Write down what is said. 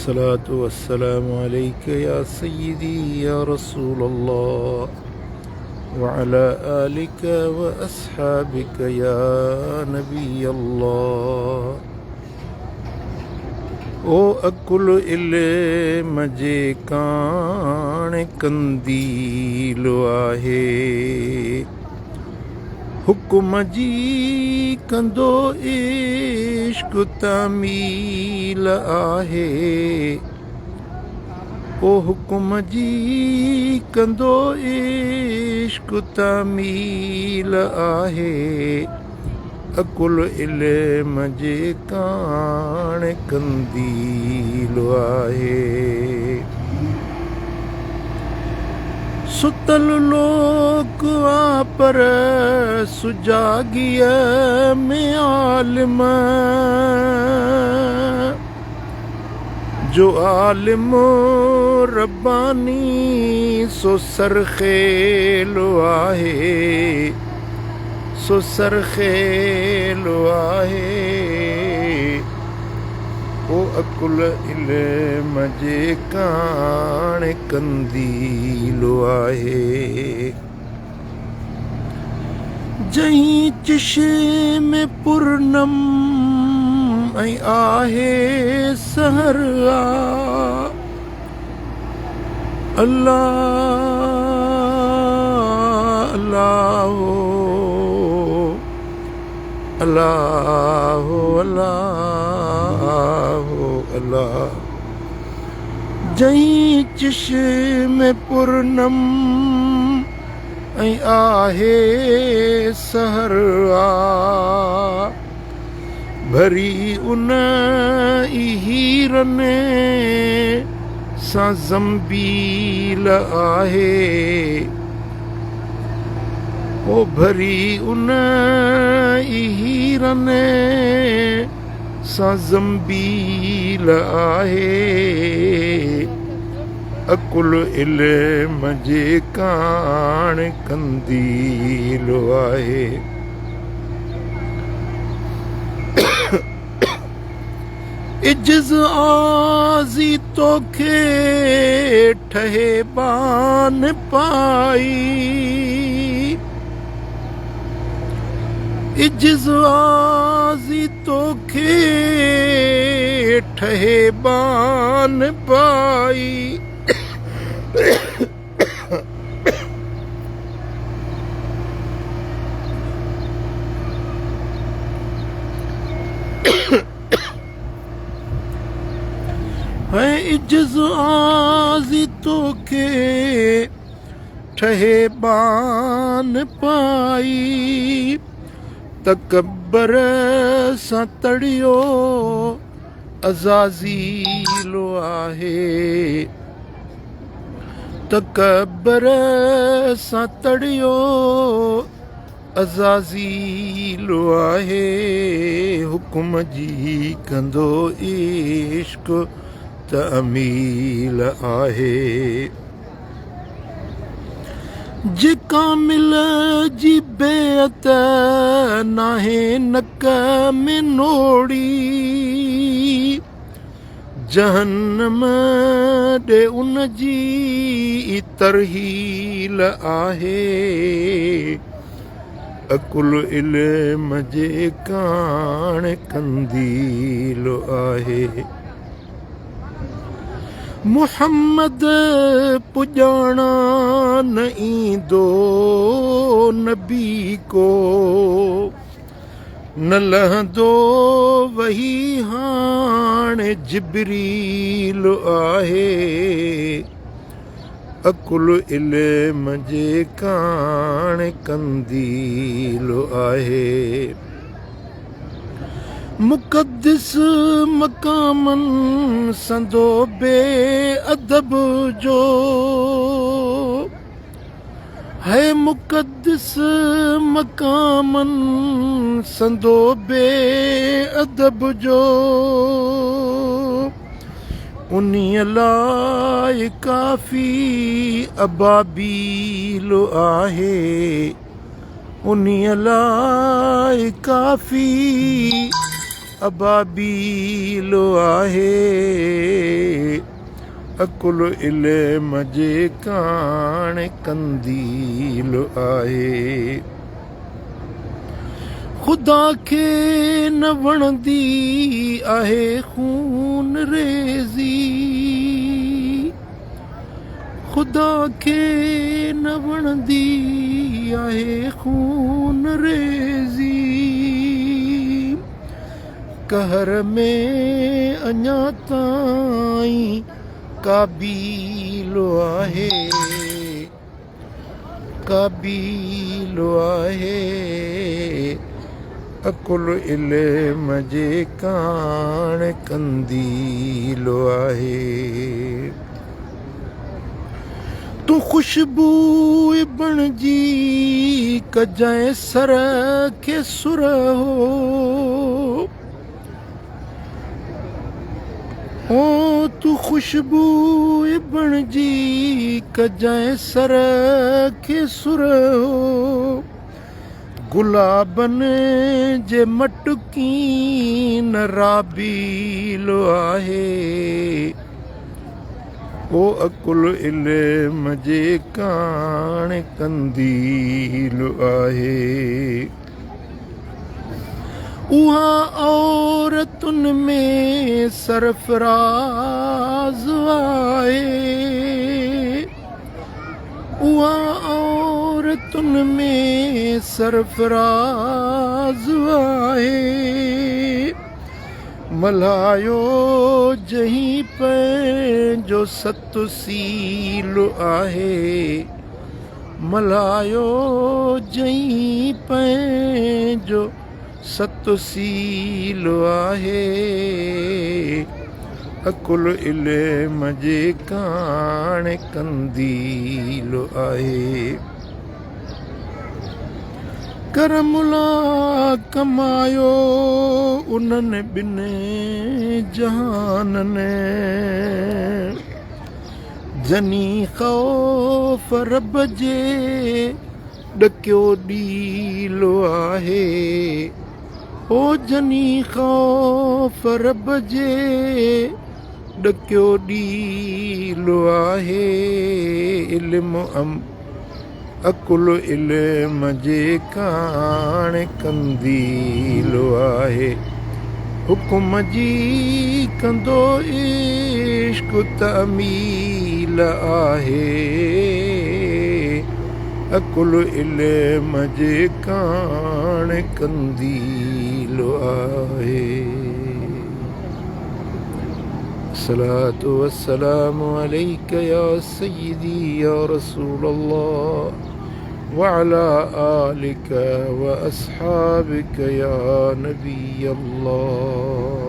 अस्सलातु वस्सलामु अलैका या सय्यदी या रसूल अल्लाह व अला आलिका व अस्हाबिका या नबी अल्लाह। ओ अकुल इल्म जे काण कंदील आहे, हुकुम जी कंदो इश्क तामील आहे। ओ हुकुम जी कंदो इश्क तामील आहे, अकुल इल्म जे काण कंदील आहे। सुतल लोक आ पर सुजागिया में आलिम, जो आलिम रब्बानी सो सरखेल आहे, सो सरखेल आहे। ओ अकुल इल्म जे काण कंदील आहे। जहीं चिशे में पुरनम ऐं आहे सहर आ, अल्लाह अल्लाह अल्लाह अल्लाह। जहीं चिश्म पुरनम ऐं आहे सहर आ, भरी उन ई हीरने सां ज़ंबील आहे। ओ भरी उन ई हीरने सां ज़ंबील आहे, अकुल इल्म जे काण कंदील आहे। इज्ज़ आज़ी तोखे ठहे बान पाई, इज्ज़ आज़ी तोखे ठहे बान पाई। है इज्ज़ आज़ी तोखे ठहे बान पाई, तकब्बर सां तड़ियो अज़ाज़ील आहे, तकब्बर सां तड़ियो अज़ाज़ील आहे। हुकुम जी कंदो इश्क तामील आहे। जे कामिल जी बेअत नाहे नक में नोड़ी, जहन्नम ॾे उन जी तरहील आहे, अकुल इल्म जे काण कंदील आहे। मुहम्मद पुॼाणा न ईंदो नबी को, न लहंदो वही हाणे जिब्रील आहे, अकुल इल्म जे काण कंदील आहे। मुक़द्दिस मक़ामन संदो बे अदब जो, है मुक़द्दिस मक़ामन संदो बे अदब जो, उन्हीअ लाइ काफ़ी अबाबील आहे, उन्हीअ लाइ काफ़ी अबाबील आहे। अकुल इल्म जे काण कंदील आहे। ख़ुदा खे न वणंदी आहे खून रेज़ी, ख़ुदा खे न वणंदी आहे खून रेज़ी। कहर में अञा ताईं काबील आहे, काबील आहे। अकुल इल्म जे काण कंदील आहे। तूं ख़ुशबू बणिजी कजांइ सर खे सुर हो, ओ तूं ख़ुशबू बणिजी कजांइ सर खे सुर हो। गुलाबनि जे मटकीन राबील आहे, ओ अकुल इल्म जे काण कंदील आहे। उहा औरतुनि में सरफराज़ आहे, उहा औरतुनि में सरफराज़ आहे। मल्हायो जहीं पंहिंजो सतुसील आहे, मल्हायो जहीं पंहिंजो सतुसील आहे। अकुल इल्म जे काण कंदील आहे। करमुला कमायो उन्हनि ॿिनि जहाननि, जनी ख़ौफ़ रब जे ॾकियो ॾील आहे, ओ जनी ख़ौफ़ रब जे ॾकियो ॾील आहे। इल्म अकुल इल्म जे काण कंदील आहे। हुकुम जी कंदो इश्क तमील आहे, अकुल इल्म जे काण कंदील आहे। अस्सलातु वस्सलामु अलैका या सय्यदी या रसूल अल्लाह वअला आलिका व अस्हाबिका या नबी अल्लाह।